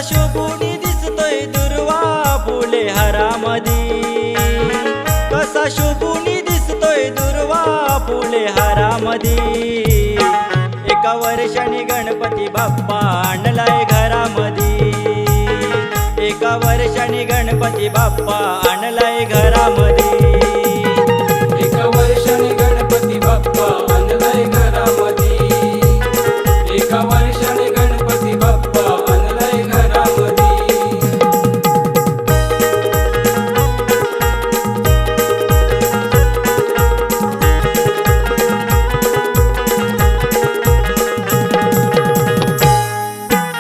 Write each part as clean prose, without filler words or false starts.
शोभूनी दिसतोय दुर्वा फुले हारामधी, कसा शोभूनी दिसतोय दुर्वा फुले हारामधी। एका वर्षाने गणपती बाप्पा आणलाय घरामधी, एका वर्षाने गणपती बाप्पा आणलाय घरामधी। एका वर्षाने गणपती बाप्पा आणलाय घरामधी, एका वर्षाने गणपती बाप्पा आणलाय घरामधी।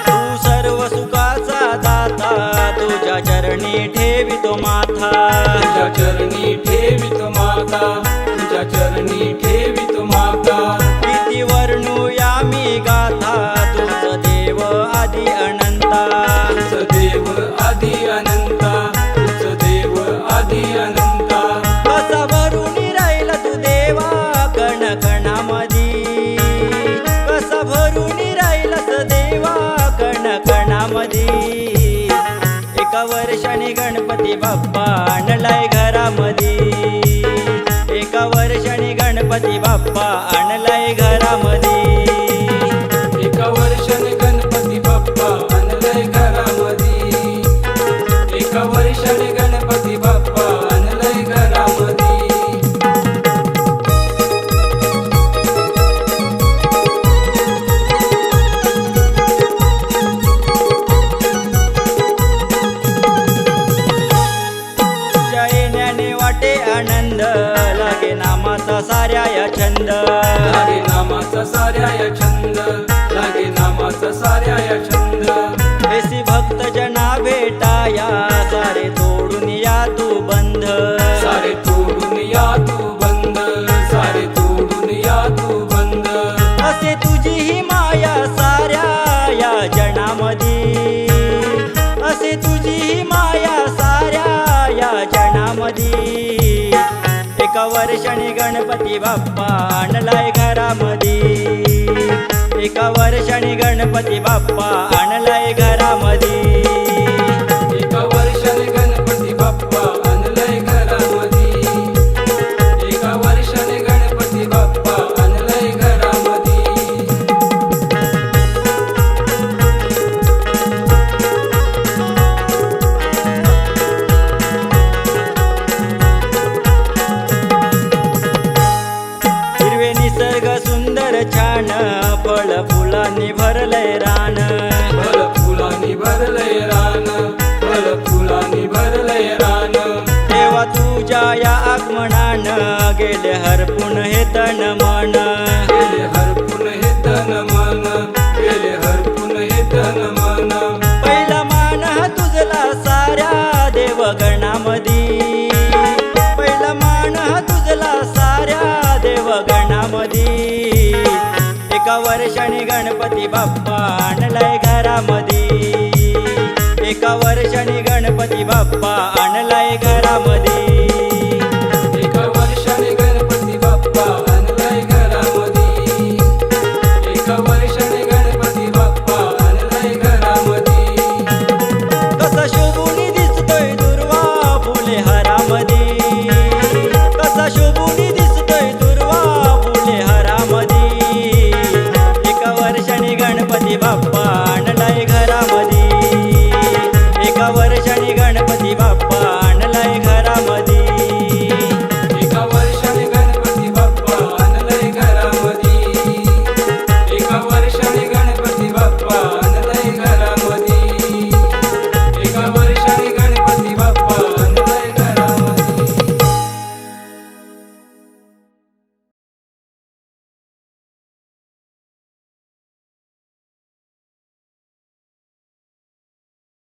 तू सर्व सुखाचा दाता, तुझ्या चरणी ठेवितो माथा, तुझ्या चरणी ठेवितो माता, तुझ्या चरणी ठेवितो माता। किती वर्णूया मी गाथा, तुझ देव आदि अनंता, तुझ देव आदि अनंता, तुझ देव आदि अनंता। कसा भरून राहिला तू देवा कण कणामधी, कसा भरून राहिलास देवा कण कणामधी। एका वर्षाने गणपती बाप्पा आणलाय घरामधी, एका वर्षाने गणपती बाप्पा आणलाय घरामधी। एका वर्षाने गणपती बाप्पा आणलाय घरामधी, एका वर्षाने गणपती बाप्पा आणलाय घरामधी। तुझ्या येण्याने वाटे आनंद, लागे नामाचा साऱ्या छंद, लागे नामाचा साऱ्या छंद, लागे नामाचा साऱ्या छंद। ऐसी भक्त जना भेटाया, सारे तोडून या तू बंध, सारे तोडून या तू बंद, सारे तोडून या तू बंद। असे तुझी ही माया साऱ्या या जनामधी, असे तुझी ही माया साऱ्या या जनामधी। एका वर्षाने गणपती बाप्पा आणलाय घरामधी, एका वर्षाने गणपती बाप्पा आणलाय घरामधी। एका वर्षाने गणपती बाप्पा आणलाय घरामधी, एका वर्षाने गणपती बाप्पा आणलाय घरामधी। हिरवे निसर्ग सुंदर छान, फळ फुलांनी भरलंय रान, फळ फुलांनी भरलंय रान, फळ फुलांनी भरलंय रान। तेव्हा तुझ्या या आगमनानं गेले हरपून हे तन मन, गेले हरपून हे तन मन, गेले हरपून हे तन मन। पहिला मान हा तुझला साऱ्या देवगणामधी, पहिला मान हा तुझला साऱ्या देवगणामधी। एका वर्षाने गणपती बाप्पा आणलाय घरामधी, एका वर्षाने गणपती बाप्पा आणलाय घरामधी।